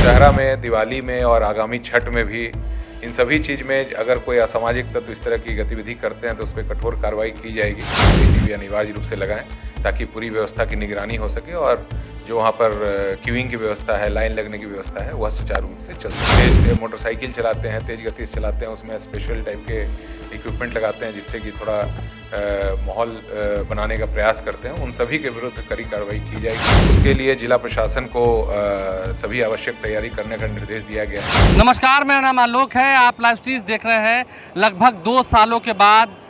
दशहरा में, दिवाली में और आगामी छठ में भी इन सभी चीज़ में अगर कोई असामाजिक तत्व इस तरह की गतिविधि करते हैं तो उस पर कठोर कार्रवाई की जाएगी। सीसीटीवी अनिवार्य रूप से लगाएं ताकि पूरी व्यवस्था की निगरानी हो सके और जो वहाँ पर क्यूइंग की व्यवस्था है, लाइन लगने की व्यवस्था है, वह सुचारू रूप से चल सके। तेज मोटरसाइकिल चलाते हैं, तेज़ गति से चलाते हैं, उसमें स्पेशल टाइप के इक्विपमेंट लगाते हैं जिससे कि थोड़ा माहौल बनाने का प्रयास करते हैं, उन सभी के विरुद्ध कड़ी कार्रवाई की जाएगी। उसके लिए जिला प्रशासन को सभी आवश्यक तैयारी करने का निर्देश दिया गया है। नमस्कार, मेरा नाम आलोक है। आप लाइव स्ट्रीम देख रहे हैं। लगभग 2 सालों के बाद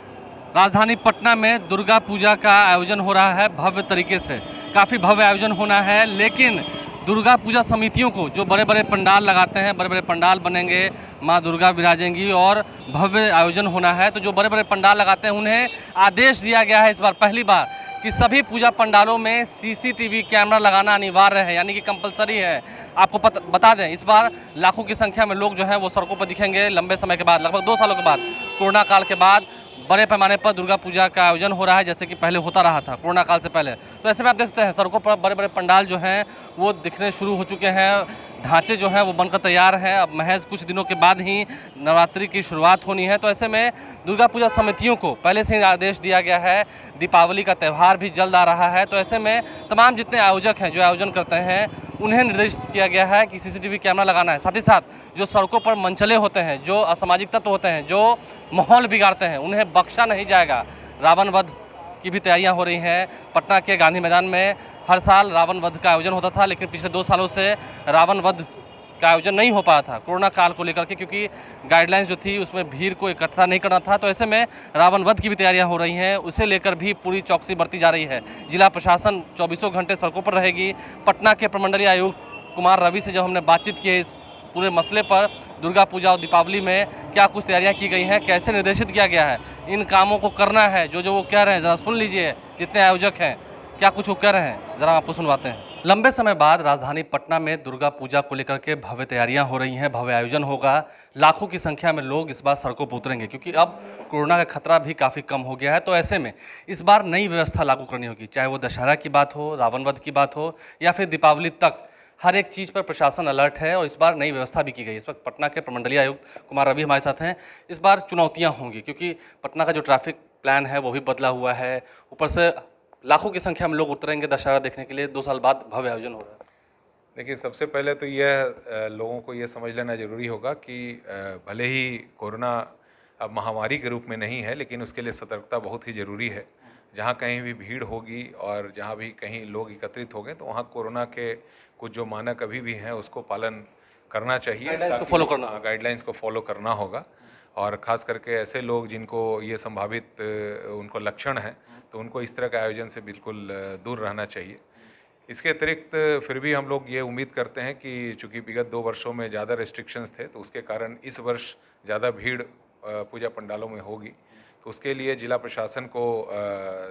राजधानी पटना में दुर्गा पूजा का आयोजन हो रहा है भव्य तरीके से। काफ़ी भव्य आयोजन होना है, लेकिन दुर्गा पूजा समितियों को जो बड़े बड़े पंडाल लगाते हैं, बड़े बड़े पंडाल बनेंगे, माँ दुर्गा विराजेंगी और भव्य आयोजन होना है, तो जो बड़े बड़े पंडाल लगाते हैं उन्हें आदेश दिया गया है इस बार पहली बार कि सभी पूजा पंडालों में सीसीटीवी कैमरा लगाना अनिवार्य है, यानी कि कंपलसरी है। आपको बता दें, इस बार लाखों की संख्या में लोग जो हैं वो सड़कों पर दिखेंगे। लंबे समय के बाद, लगभग 2 सालों के बाद, कोरोना काल के बाद बड़े पैमाने पर दुर्गा पूजा का आयोजन हो रहा है, जैसे कि पहले होता रहा था कोरोना काल से पहले। तो ऐसे में आप देख सकते हैं सड़कों पर बड़े बड़े पंडाल जो हैं वो दिखने शुरू हो चुके हैं। ढांचे जो हैं वो बनकर तैयार हैं। अब महज कुछ दिनों के बाद ही नवरात्रि की शुरुआत होनी है। तो ऐसे में दुर्गा पूजा समितियों को पहले से ही आदेश दिया गया है। दीपावली का त्यौहार भी जल्द आ रहा है, तो ऐसे में तमाम जितने आयोजक हैं, जो आयोजन करते हैं, उन्हें निर्देश किया गया है कि सीसीटीवी कैमरा लगाना है। साथ ही साथ जो सड़कों पर मंचले होते हैं, जो असामाजिक तत्व होते हैं, जो माहौल बिगाड़ते हैं, उन्हें बख्शा नहीं जाएगा। रावण वध की भी तैयारियां हो रही हैं। पटना के गांधी मैदान में हर साल रावण वध का आयोजन होता था, लेकिन पिछले 2 सालों से रावण वध का आयोजन नहीं हो पाया था कोरोना काल को लेकर के, क्योंकि गाइडलाइंस जो थी उसमें भीड़ को इकट्ठा नहीं करना था। तो ऐसे में रावण वध की भी तैयारियां हो रही हैं, उसे लेकर भी पूरी चौकसी बरती जा रही है। जिला प्रशासन 24 घंटे सड़कों पर रहेगी। पटना के प्रमंडलीय आयुक्त कुमार रवि से जब हमने बातचीत की है इस पूरे मसले पर, दुर्गा पूजा और दीपावली में क्या कुछ तैयारियां की गई हैं, कैसे निर्देशित किया गया है, इन कामों को करना है जो वो कह रहे हैं, ज़रा सुन लीजिए। जितने आयोजक हैं क्या कुछ वो कह रहे हैं, ज़रा आपको सुनवाते हैं। लंबे समय बाद राजधानी पटना में दुर्गा पूजा को लेकर के भव्य तैयारियां हो रही हैं, भव्य आयोजन होगा। लाखों की संख्या में लोग इस बार सड़कों पर उतरेंगे, क्योंकि अब कोरोना का खतरा भी काफ़ी कम हो गया है। तो ऐसे में इस बार नई व्यवस्था लागू करनी होगी, चाहे वो दशहरा की बात हो, रावण वध की बात हो, या फिर दीपावली तक। हर एक चीज़ पर प्रशासन अलर्ट है और इस बार नई व्यवस्था भी की गई है। इस वक्त पटना के प्रमंडलीय आयुक्त कुमार रवि हमारे साथ हैं। इस बार चुनौतियां होंगी, क्योंकि पटना का जो ट्रैफिक प्लान है वो भी बदला हुआ है। ऊपर से लाखों की संख्या में लोग उतरेंगे दशहरा देखने के लिए। 2 साल बाद भव्य आयोजन हो रहा है। देखिए, सबसे पहले तो यह लोगों को ये समझ लेना ज़रूरी होगा कि भले ही कोरोना अब महामारी के रूप में नहीं है, लेकिन उसके लिए सतर्कता बहुत ही ज़रूरी है। जहाँ कहीं भी भीड़ होगी और जहाँ भी कहीं लोग एकत्रित हो गए तो वहाँ कोरोना के कुछ जो मानक अभी भी हैं उसको पालन करना चाहिए। गाइडलाइंस को फॉलो करना होगा। और ख़ास करके ऐसे लोग जिनको ये संभावित उनको लक्षण हैं तो उनको इस तरह के आयोजन से बिल्कुल दूर रहना चाहिए। इसके अतिरिक्त फिर भी हम लोग ये उम्मीद करते हैं कि चूँकि विगत 2 वर्षों में ज़्यादा रेस्ट्रिक्शंस थे तो उसके कारण इस वर्ष ज़्यादा भीड़ पूजा पंडालों में होगी। तो उसके लिए जिला प्रशासन को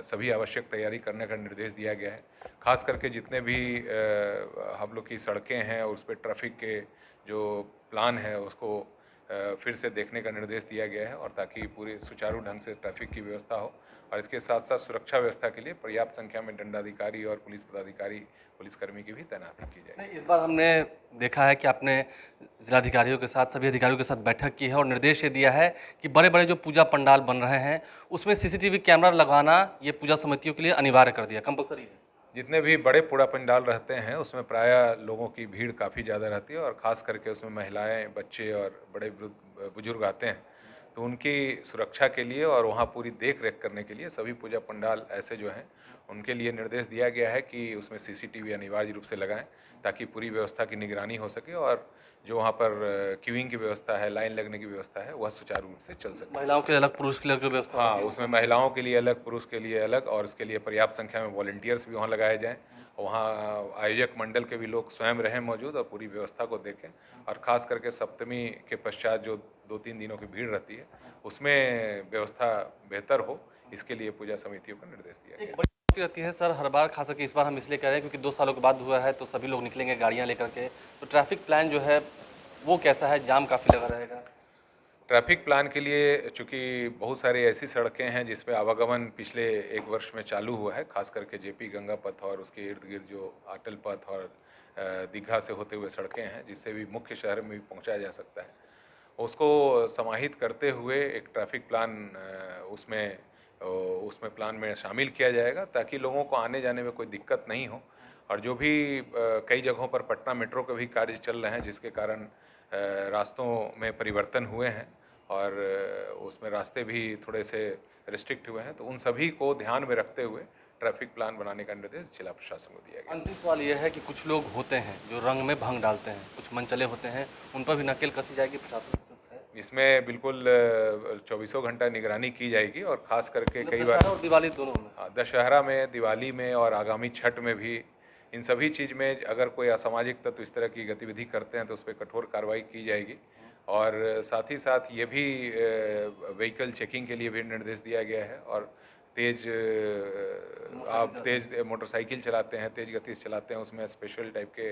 सभी आवश्यक तैयारी करने का निर्देश दिया गया है। खास करके जितने भी हम लोग की सड़कें हैं और उस पर ट्रैफिक के जो प्लान है उसको फिर से देखने का निर्देश दिया गया है, और ताकि पूरे सुचारू ढंग से ट्रैफिक की व्यवस्था हो। और इसके साथ साथ सुरक्षा व्यवस्था के लिए पर्याप्त संख्या में दंडाधिकारी और पुलिस पदाधिकारी, पुलिसकर्मी की भी तैनाती की जाएगी। इस बार हमने देखा है कि आपने जिलाधिकारियों के साथ, सभी अधिकारियों के साथ बैठक की है और निर्देश ये दिया है कि बड़े बड़े जो पूजा पंडाल बन रहे हैं उसमें सीसीटीवी कैमरा लगाना ये पूजा समितियों के लिए अनिवार्य कर दिया, कंपलसरी है। जितने भी बड़े पूजा पंडाल रहते हैं उसमें प्रायः लोगों की भीड़ काफ़ी ज़्यादा रहती है, और ख़ास करके उसमें महिलाएं, बच्चे और बड़े बुजुर्ग आते हैं। तो उनकी सुरक्षा के लिए और वहाँ पूरी देख रेख करने के लिए सभी पूजा पंडाल ऐसे जो हैं उनके लिए निर्देश दिया गया है कि उसमें सीसीटीवी अनिवार्य रूप से लगाएं ताकि पूरी व्यवस्था की निगरानी हो सके और जो वहाँ पर क्यूइंग की व्यवस्था है, लाइन लगने की व्यवस्था है, वह सुचारू रूप से चल सके। महिलाओं के लिए अलग, पुरुष के लिए अलग जो व्यवस्था हाँ, उसमें महिलाओं के लिए अलग, पुरुष के लिए अलग, और इसके लिए पर्याप्त संख्या में वॉलंटियर्स भी वहाँ लगाए जाएँ। वहाँ आयोजक मंडल के भी लोग स्वयं रहें मौजूद और पूरी व्यवस्था को देखें। और ख़ास करके सप्तमी के पश्चात जो 2-3 दिनों की भीड़ रहती है उसमें व्यवस्था बेहतर हो, इसके लिए पूजा समितियों को निर्देश दिया गया। एक बड़ी रहती है सर हर बार, खास करके इस बार हम इसलिए कह रहे हैं क्योंकि 2 सालों के बाद हुआ है, तो सभी लोग निकलेंगे गाड़ियाँ लेकर के। तो ट्रैफिक प्लान जो है वो कैसा है, जाम काफ़ी लगा रहेगा? ट्रैफिक प्लान के लिए चूँकि बहुत सारी ऐसी सड़कें हैं जिसपे आवागमन पिछले 1 वर्ष में चालू हुआ है, खास करके जेपी गंगा पथ और उसके इर्द गिर्द जो अटल पथ और दीघा से होते हुए सड़कें हैं जिससे भी मुख्य शहर में भी पहुंचाया जा सकता है, उसको समाहित करते हुए एक ट्रैफिक प्लान उसमें प्लान में शामिल किया जाएगा ताकि लोगों को आने जाने में कोई दिक्कत नहीं हो। और जो भी कई जगहों पर पटना मेट्रो के भी कार्य चल रहे हैं जिसके कारण रास्तों में परिवर्तन हुए हैं और उसमें रास्ते भी थोड़े से रिस्ट्रिक्ट हुए हैं, तो उन सभी को ध्यान में रखते हुए ट्रैफिक प्लान बनाने का निर्देश जिला प्रशासन को दिया गया। अंतिम सवाल यह है कि कुछ लोग होते हैं जो रंग में भंग डालते हैं, कुछ मनचले होते हैं, उन पर भी नकेल कसी जाएगी प्रशासन है? इसमें बिल्कुल 24 घंटा निगरानी की जाएगी और खास करके कई बार दशहरा और दिवाली दोनों में। दशहरा में, दिवाली में और आगामी छठ में भी इन सभी चीज़ में अगर कोई असामाजिक तत्व इस तरह की गतिविधि करते हैं तो उस पर कठोर कार्रवाई की जाएगी। और साथ ही साथ ये भी व्हीकल चेकिंग के लिए भी निर्देश दिया गया है। और आप तेज़ मोटरसाइकिल चलाते हैं, तेज़ गति से चलाते हैं, उसमें स्पेशल टाइप के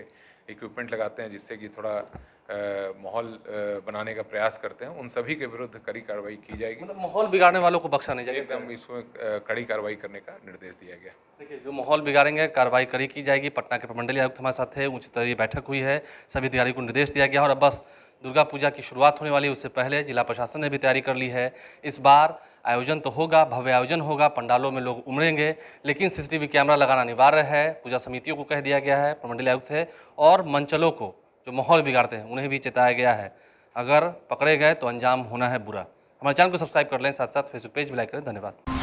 इक्विपमेंट लगाते हैं जिससे कि थोड़ा माहौल बनाने का प्रयास करते हैं, उन सभी के विरुद्ध कड़ी कार्रवाई की जाएगी। मतलब माहौल बिगाड़ने वालों को बख्शा नहीं जाएगा, एकदम इसमें कड़ी कार्रवाई करने का निर्देश दिया गया। देखिए जो माहौल बिगाड़ेंगे कार्रवाई कड़ी की जाएगी। पटना के प्रमंडलीय आयुक्त हमारे साथ थे, उच्च स्तरीय बैठक हुई है, सभी अधिकारियों को निर्देश दिया गया और अब बस दुर्गा पूजा की शुरुआत होने वाली है, उससे पहले जिला प्रशासन ने भी तैयारी कर ली है। इस बार आयोजन तो होगा, भव्य आयोजन होगा, पंडालों में लोग उमड़ेंगे, लेकिन सीसीटीवी कैमरा लगाना अनिवार्य है। पूजा समितियों को कह दिया गया है, प्रमंडलीय आयुक्त है, और मंचलों को जो माहौल बिगाड़ते हैं उन्हें भी चेताया गया है, अगर पकड़े गए तो अंजाम होना है बुरा। हमारे चैनल को सब्सक्राइब कर लें, साथ साथ फेसबुक पेज भी लाइक करें। धन्यवाद।